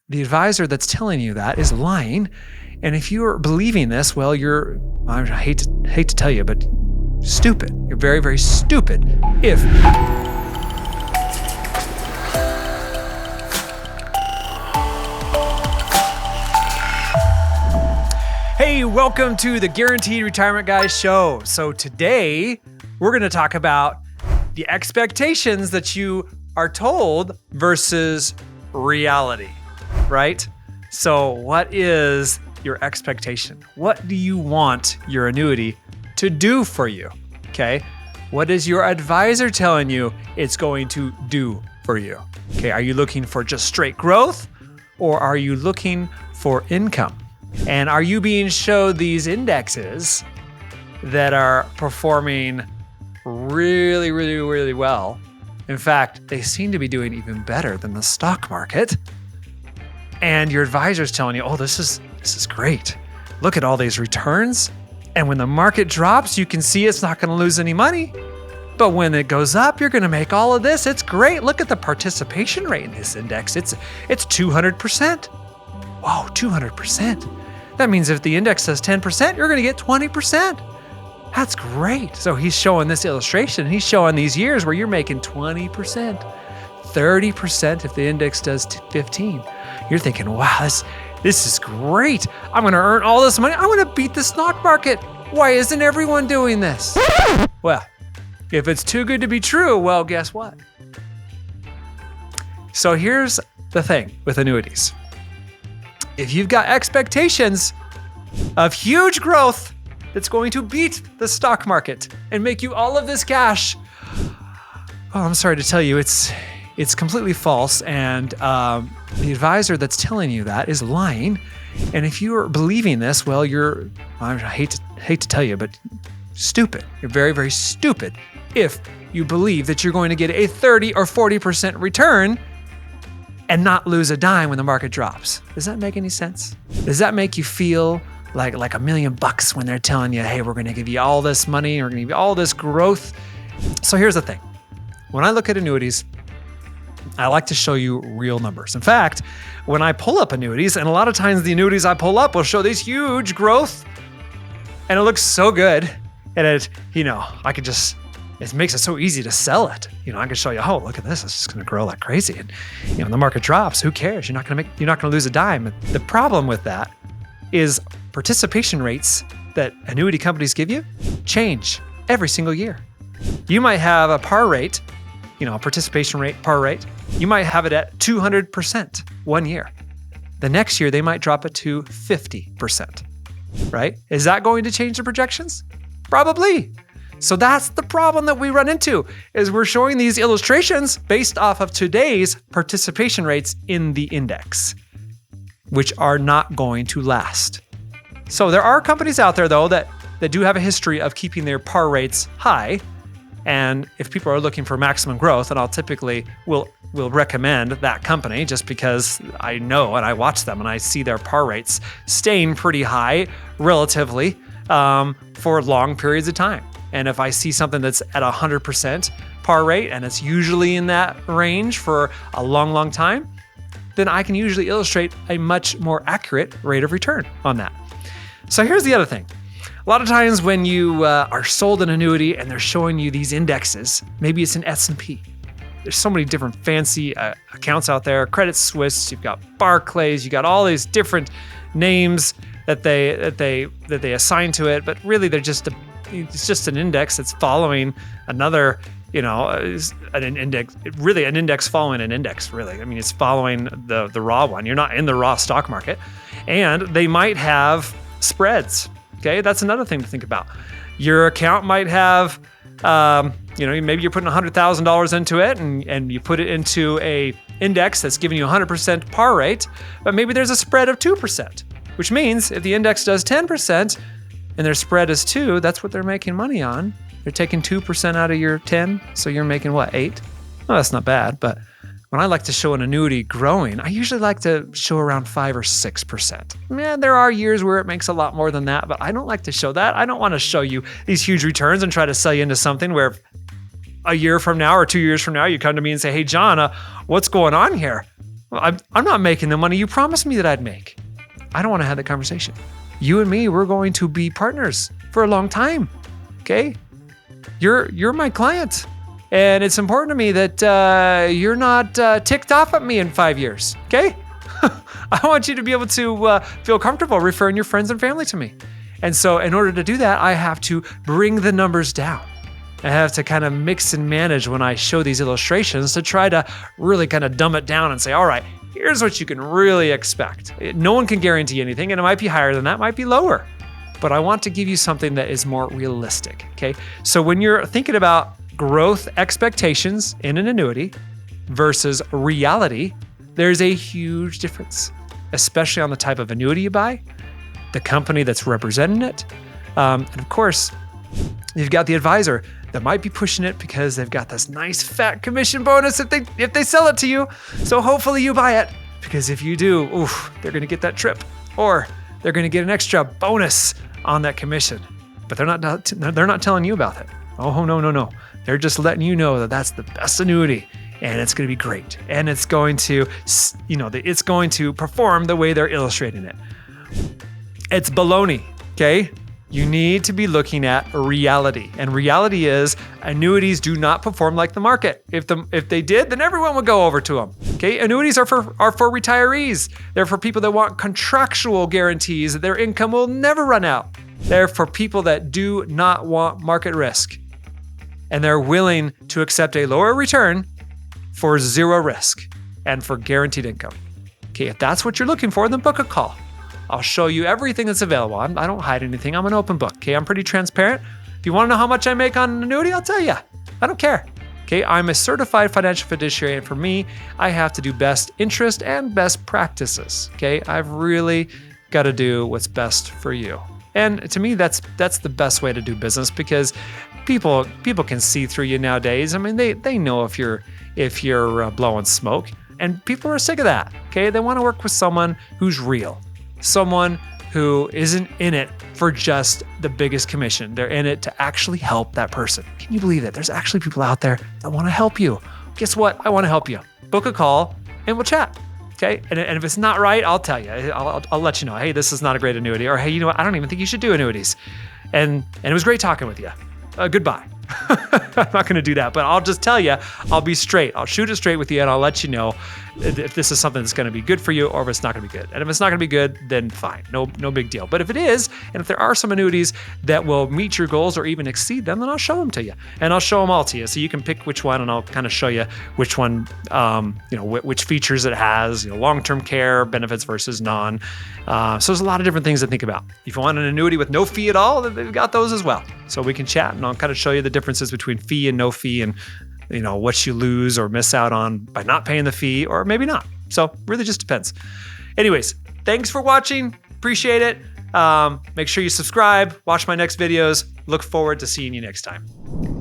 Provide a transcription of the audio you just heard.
the advisor that's telling you that is lying. And if you're believing this, well, I hate to tell you, but stupid. You're very, very stupid if... Hey, welcome to the Guaranteed Retirement Guys show. So today we're going to talk about the expectations that you are told versus reality, right? So what is your expectation? What do you want your annuity to do for you? Okay. What is your advisor telling you it's going to do for you? Okay. Are you looking for just straight growth, or are you looking for income? And are you being showed these indexes that are performing really, really, really well? In fact, they seem to be doing even better than the stock market. And your advisor's telling you, oh, this is great. Look at all these returns. And when the market drops, you can see it's not going to lose any money. But when it goes up, you're going to make all of this. It's great. Look at the participation rate in this index. It's 200%. Whoa, 200%. That means if the index says 10%, you're going to get 20%. That's great. So he's showing this illustration. He's showing these years where you're making 20%, 30% if the index does 15. You're thinking, wow, this is great. I'm going to earn all this money. I'm going to beat the stock market. Why isn't everyone doing this? Well, if it's too good to be true, well, guess what? So here's the thing with annuities. If you've got expectations of huge growth that's going to beat the stock market and make you all of this cash, well, I'm sorry to tell you, it's completely false. And the advisor that's telling you that is lying. And if you're believing this, well, I hate to tell you, but stupid. You're very, very stupid if you believe that you're going to get a 30 or 40% return and not lose a dime when the market drops. Does that make any sense? Does that make you feel like $1 million when they're telling you, hey, we're going to give you all this money, we're going to give you all this growth? So here's the thing. When I look at annuities, I like to show you real numbers. In fact, when I pull up annuities, and a lot of times the annuities I pull up will show this huge growth, and it looks so good, and it makes it so easy to sell it. I can show you, oh, look at this. It's just going to grow like crazy. And when the market drops, who cares? You're not going to lose a dime. The problem with that is participation rates that annuity companies give you change every single year. You might have a par rate, a participation rate, par rate. You might have it at 200% one year. The next year, they might drop it to 50%, right? Is that going to change the projections? Probably. So that's the problem that we run into, is we're showing these illustrations based off of today's participation rates in the index, which are not going to last. So there are companies out there, though, that do have a history of keeping their par rates high. And if people are looking for maximum growth, and I'll typically will recommend that company just because I know and I watch them and I see their par rates staying pretty high relatively for long periods of time. And if I see something that's at 100% par rate, and it's usually in that range for a long, long time, then I can usually illustrate a much more accurate rate of return on that. So here's the other thing. A lot of times when you are sold an annuity and they're showing you these indexes, maybe it's an S&P. There's so many different fancy accounts out there. Credit Suisse, you've got Barclays, you got all these different names that they assign to it, but really it's just an index that's following another, an index following an index, really. I mean, it's following the raw one. You're not in the raw stock market. And they might have spreads, okay? That's another thing to think about. Your account might have, maybe you're putting $100,000 into it and you put it into a index that's giving you 100% par rate, but maybe there's a spread of 2%, which means if the index does 10%, and their spread is 2, that's what they're making money on. They're taking 2% out of your 10, so you're making what, 8? Well, that's not bad, but when I like to show an annuity growing, I usually like to show around 5 or 6%. Yeah, there are years where it makes a lot more than that, but I don't like to show that. I don't want to show you these huge returns and try to sell you into something where a year from now or 2 years from now, you come to me and say, hey, John, what's going on here? Well, I'm not making the money you promised me that I'd make. I don't want to have that conversation. You and me, we're going to be partners for a long time. Okay? You're my client. And it's important to me that you're not ticked off at me in 5 years. Okay? I want you to be able to feel comfortable referring your friends and family to me. And so in order to do that, I have to bring the numbers down. I have to kind of mix and manage when I show these illustrations to try to really kind of dumb it down and say, all right, here's what you can really expect. No one can guarantee anything, and it might be higher than that, might be lower. But I want to give you something that is more realistic, okay? So when you're thinking about growth expectations in an annuity versus reality, there's a huge difference, especially on the type of annuity you buy, the company that's representing it. And of course, you've got the advisor that might be pushing it because they've got this nice fat commission bonus if they sell it to you. So hopefully you buy it, because if you do, they're gonna get that trip, or they're gonna get an extra bonus on that commission. But they're not telling you about it. Oh, no. They're just letting you know that that's the best annuity, and it's going to be great, and it's going to, it's going to perform the way they're illustrating it. It's baloney, okay? You need to be looking at reality, and reality is annuities do not perform like the market. If they did, then everyone would go over to them. Okay, annuities are for retirees. They're for people that want contractual guarantees that their income will never run out. They're for people that do not want market risk, and they're willing to accept a lower return for zero risk and for guaranteed income. Okay, if that's what you're looking for, then book a call. I'll show you everything that's available. I don't hide anything. I'm an open book. Okay, I'm pretty transparent. If you want to know how much I make on an annuity, I'll tell you. I don't care. Okay, I'm a certified financial fiduciary, and for me, I have to do best interest and best practices. Okay, I've really got to do what's best for you. And to me, that's the best way to do business, because people can see through you nowadays. I mean, they know if you're blowing smoke, and people are sick of that. Okay, they want to work with someone who's real, someone who isn't in it for just the biggest commission. They're in it to actually help that person. Can you believe that? There's actually people out there that want to help you. Guess what? I want to help you. Book a call and we'll chat. Okay, and if it's not right, I'll tell you. I'll let you know. Hey, this is not a great annuity, or hey, you know what? I don't even think you should do annuities. And it was great talking with you. Goodbye. I'm not going to do that, but I'll just tell you. I'll be straight. I'll shoot it straight with you, and I'll let you know if this is something that's going to be good for you, or if it's not going to be good. And if it's not going to be good, then fine, no big deal. But if it is, and if there are some annuities that will meet your goals or even exceed them, then I'll show them to you, and I'll show them all to you, so you can pick which one, and I'll kind of show you which one, which features it has, long-term care benefits versus non. So there's a lot of different things to think about. If you want an annuity with no fee at all, they've got those as well. So we can chat, and I'll kind of show you the differences between fee and no fee, and what you lose or miss out on by not paying the fee, or maybe not. So really just depends. Anyways, thanks for watching. Appreciate it. Make sure you subscribe, watch my next videos. Look forward to seeing you next time.